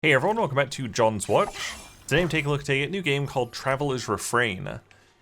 Hey everyone, welcome back to John's Watch. Today I'm taking a look at a new game called Traveler's Refrain.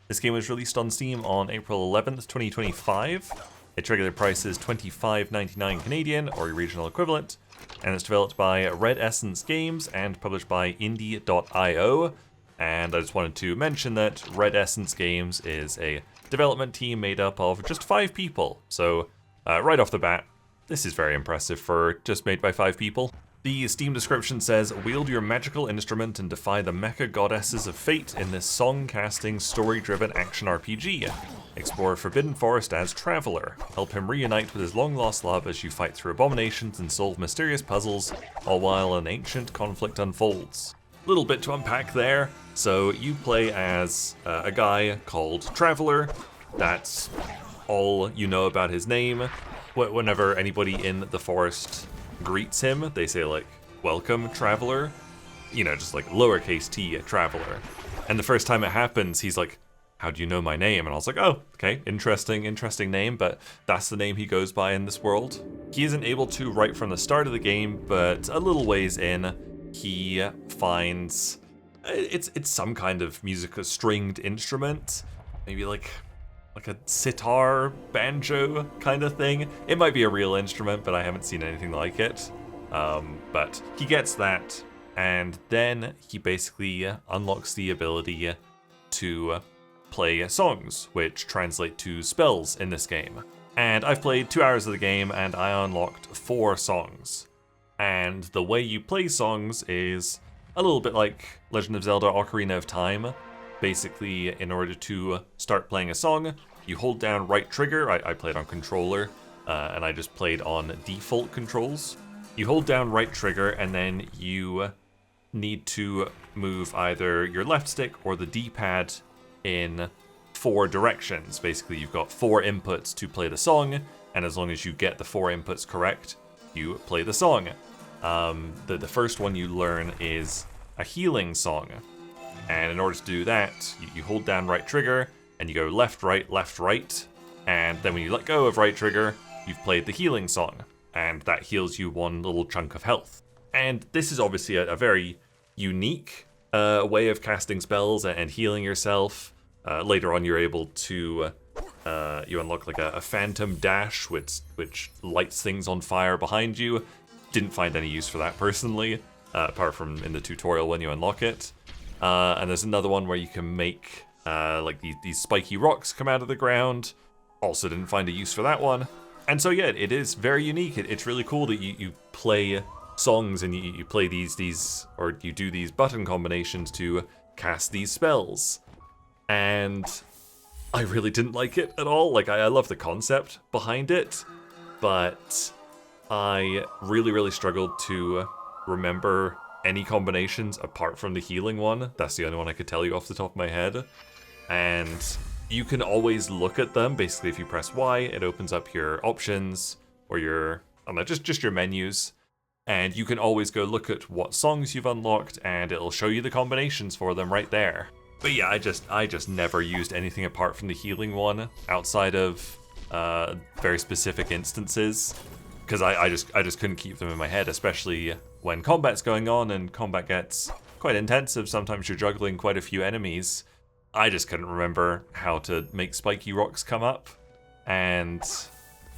This game was released on Steam on April 11th, 2025. Its regular price is $25.99 Canadian, or your regional equivalent, and it's developed by Red Essence Games and published by Indie.io. And I just wanted to mention that Red Essence Games is a development team made up of just 5 people. So right off the bat, this is very impressive for just made by 5 people. The Steam description says, wield your magical instrument and defy the Mecha-Goddesses of Fate in this song-casting, story-driven action RPG. Explore Forbidden Forest as Traveler. Help him reunite with his long-lost love as you fight through abominations and solve mysterious puzzles, all while an ancient conflict unfolds. Little bit to unpack there. So you play as a guy called Traveler. That's all you know about his name. Whenever anybody in the forest greets him, they say like, welcome traveler, you know, just like lowercase t, traveler. And the first time it happens, he's like, how do you know my name? And I was like, oh, okay, interesting name, but that's the name he goes by in this world. He isn't able to right from the start of the game, but a little ways in, he finds it's some kind of musical stringed instrument, maybe like a sitar, banjo kind of thing. It might be a real instrument, but I haven't seen anything like it. But he gets that, and then he basically unlocks the ability to play songs, which translate to spells in this game. And I've played 2 hours of the game, and I unlocked 4 songs. And the way you play songs is a little bit like Legend of Zelda Ocarina of Time. Basically, in order to start playing a song, you hold down right trigger. I played on controller, and I just played on default controls. You hold down right trigger, and then you need to move either your left stick or the D-pad in 4 directions. Basically, you've got 4 inputs to play the song, and as long as you get the 4 inputs correct, you play the song. The first one you learn is a healing song. And in order to do that, you hold down right trigger, and you go left, right, and then when you let go of right trigger, you've played the healing song, and that heals you 1 little chunk of health. And this is obviously a very unique way of casting spells and healing yourself. Later on, you're able to, you unlock like a phantom dash, which lights things on fire behind you. Didn't find any use for that personally, apart from in the tutorial when you unlock it. And there's another one where you can make like these spiky rocks come out of the ground. Also didn't find a use for that one. And so yeah, it is very unique. It's really cool that you play songs and you play these, or you do these button combinations to cast these spells. And I really didn't like it at all. Like, I love the concept behind it, but I really struggled to remember any combinations apart from the healing one. That's the only one I could tell you off the top of my head. And you can always look at them. Basically, if you press Y, it opens up your options, or your, I don't know, just your menus. And you can always go look at what songs you've unlocked, and it'll show you the combinations for them right there. But yeah, I just never used anything apart from the healing one outside of very specific instances, because I just couldn't keep them in my head, especially when combat's going on and combat gets quite intensive. Sometimes you're juggling quite a few enemies. I just couldn't remember how to make spiky rocks come up, and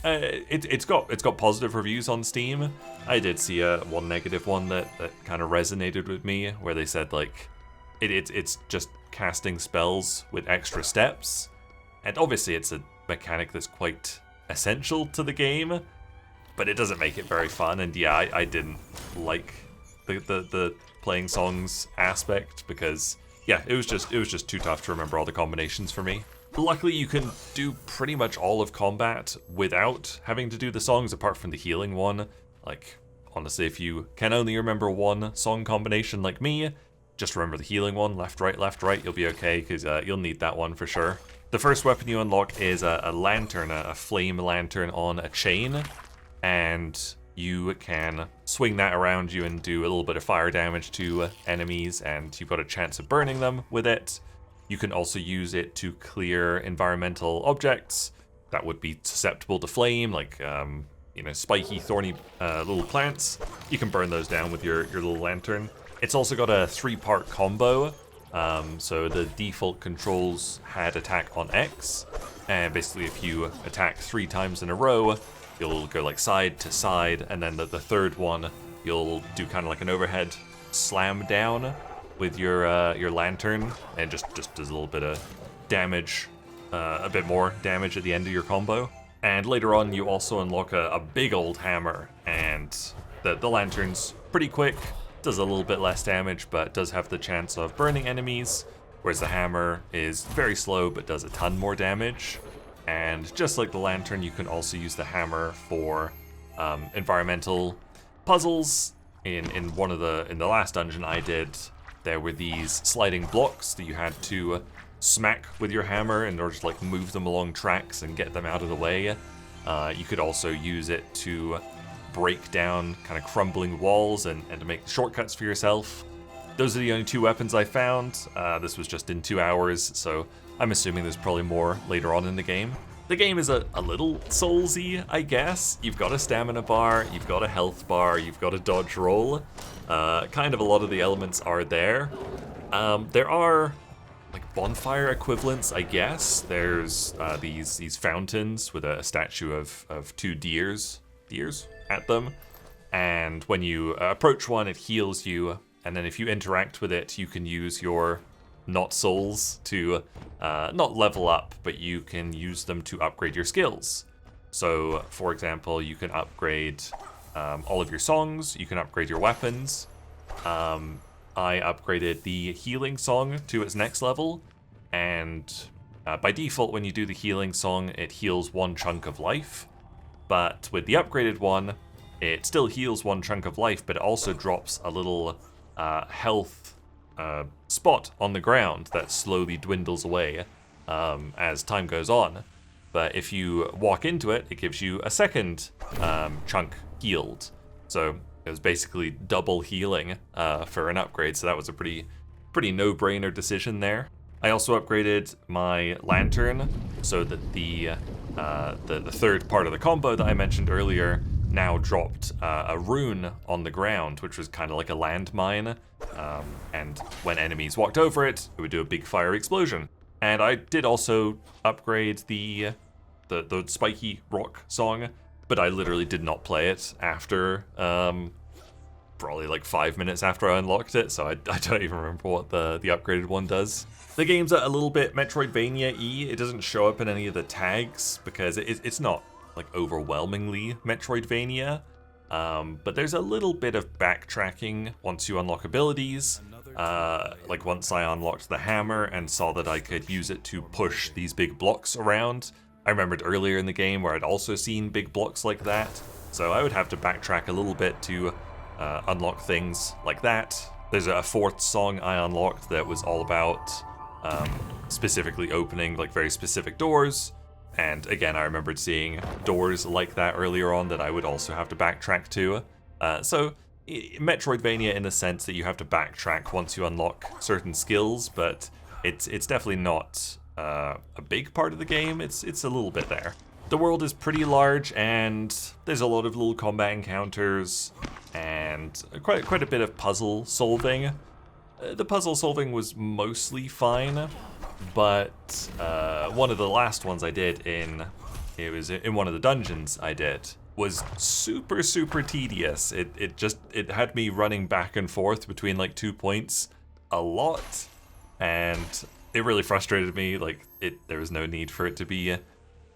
it's got positive reviews on Steam. I did see one negative one that kind of resonated with me, where they said like it's just casting spells with extra steps, and obviously it's a mechanic that's quite essential to the game, but it doesn't make it very fun. And yeah, I didn't like the playing songs aspect, because yeah, it was just too tough to remember all the combinations for me. Luckily, you can do pretty much all of combat without having to do the songs, apart from the healing one. Like, honestly, if you can only remember 1 song combination like me, just remember the healing one, left, right, you'll be okay, because you'll need that one for sure. The first weapon you unlock is a lantern, a flame lantern on a chain, and you can swing that around you and do a little bit of fire damage to enemies, and you've got a chance of burning them with it. You can also use it to clear environmental objects that would be susceptible to flame, like spiky, thorny little plants. You can burn those down with your little lantern. It's also got a 3-part combo. So the default controls had attack on X, and basically if you attack 3 times in a row, you'll go like side to side, and then the third one, you'll do kind of like an overhead slam down with your lantern, and just does a little bit of damage, a bit more damage at the end of your combo. And later on, you also unlock a big old hammer, and the lantern's pretty quick, does a little bit less damage, but does have the chance of burning enemies, whereas the hammer is very slow, but does a ton more damage. And just like the lantern, you can also use the hammer for environmental puzzles. In the last dungeon I did, there were these sliding blocks that you had to smack with your hammer in order to like move them along tracks and get them out of the way. You could also use it to break down kind of crumbling walls and to make shortcuts for yourself. Those are the only 2 weapons I found. This was just in 2 hours, so I'm assuming there's probably more later on in the game. The game is a little Soulsy, I guess. You've got a stamina bar, you've got a health bar, you've got a dodge roll. Kind of a lot of the elements are there. There are like bonfire equivalents, I guess. There's these fountains with a statue of 2 deers at them, and when you approach one, it heals you, and then if you interact with it, you can use your not souls to not level up, but you can use them to upgrade your skills. So for example, you can upgrade all of your songs, you can upgrade your weapons. I upgraded the healing song to its next level, and by default when you do the healing song, it heals 1 chunk of life. But with the upgraded one, it still heals 1 chunk of life, but it also drops a little health spot on the ground that slowly dwindles away as time goes on. But if you walk into it, it gives you a second chunk healed. So it was basically double healing for an upgrade, so that was a pretty no-brainer decision there. I also upgraded my lantern so that the third part of the combo that I mentioned earlier now dropped a rune on the ground, which was kind of like a landmine, and when enemies walked over it, it would do a big fire explosion. And I did also upgrade the spiky rock song, but I literally did not play it after probably like 5 minutes after I unlocked it, so I don't even remember what the upgraded one does. The game's a little bit Metroidvania-y. It doesn't show up in any of the tags because it's not like overwhelmingly Metroidvania, but there's a little bit of backtracking once you unlock abilities. Like once I unlocked the hammer and saw that I could use it to push these big blocks around. I remembered earlier in the game where I'd also seen big blocks like that, so I would have to backtrack a little bit to unlock things like that. There's a 4th song I unlocked that was all about specifically opening like very specific doors, and again I remembered seeing doors like that earlier on that I would also have to backtrack to. So Metroidvania in the sense that you have to backtrack once you unlock certain skills, but it's definitely not a big part of the game. It's a little bit there. The world is pretty large, and there's a lot of little combat encounters and quite a bit of puzzle solving. The puzzle solving was mostly fine, but one of the last ones I did in one of the dungeons I did was super tedious. It had me running back and forth between like 2 points a lot, and it really frustrated me. Like there was no need for it to be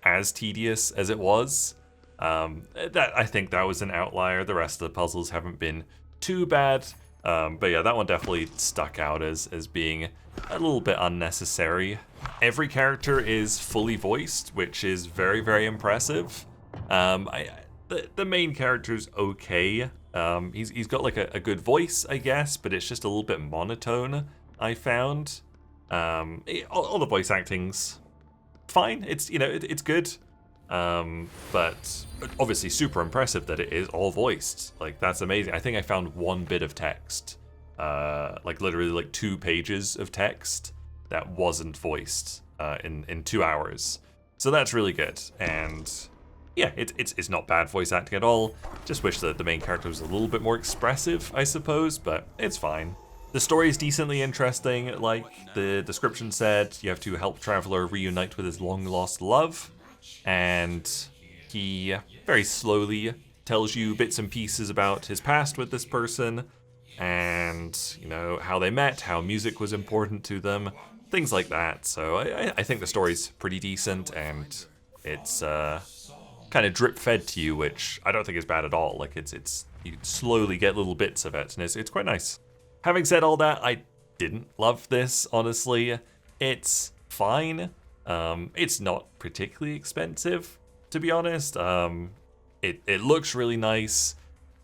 as tedious as it was. I think that was an outlier. The rest of the puzzles haven't been too bad. But yeah, that one definitely stuck out as being a little bit unnecessary. Every character is fully voiced, which is very impressive. The main character's okay. He's got like a good voice, I guess, but it's just a little bit monotone, I found. All the voice acting's fine. It's it's good. But obviously super impressive that it is all voiced. Like, that's amazing. I think I found 1 bit of text, like literally like 2 pages of text that wasn't voiced in 2 hours. So that's really good. And yeah, it's not bad voice acting at all. Just wish that the main character was a little bit more expressive, I suppose, but it's fine. The story is decently interesting. Like the description said, you have to help Traveler reunite with his long-lost love, and he very slowly tells you bits and pieces about his past with this person, and, you know, how they met, how music was important to them, things like that. So I think the story's pretty decent, and it's kind of drip-fed to you, which I don't think is bad at all. Like, it's you slowly get little bits of it, and it's quite nice. Having said all that, I didn't love this, honestly. It's fine. It's not particularly expensive, to be honest. It looks really nice.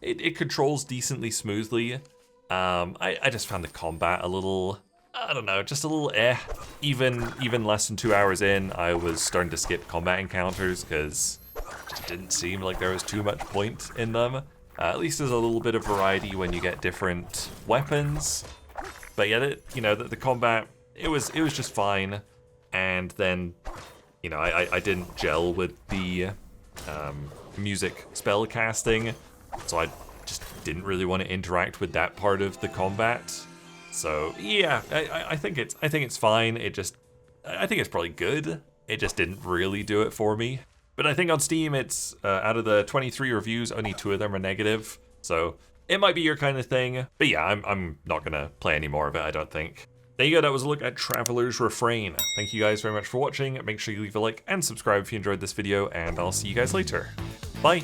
It controls decently smoothly. I just found the combat a little, I don't know, just a little Even less than 2 hours in, I was starting to skip combat encounters because it just didn't seem like there was too much point in them. At least there's a little bit of variety when you get different weapons. But yeah, the combat, it was just fine. And then, you know, I didn't gel with the music spell casting, so I just didn't really want to interact with that part of the combat. So yeah, I think it's fine. I think it's probably good. It just didn't really do it for me. But I think on Steam, it's out of the 23 reviews, only 2 of them are negative. So it might be your kind of thing. But yeah, I'm not gonna play any more of it, I don't think. There you go, that was a look at Traveler's Refrain. Thank you guys very much for watching. Make sure you leave a like and subscribe if you enjoyed this video, and I'll see you guys later. Bye!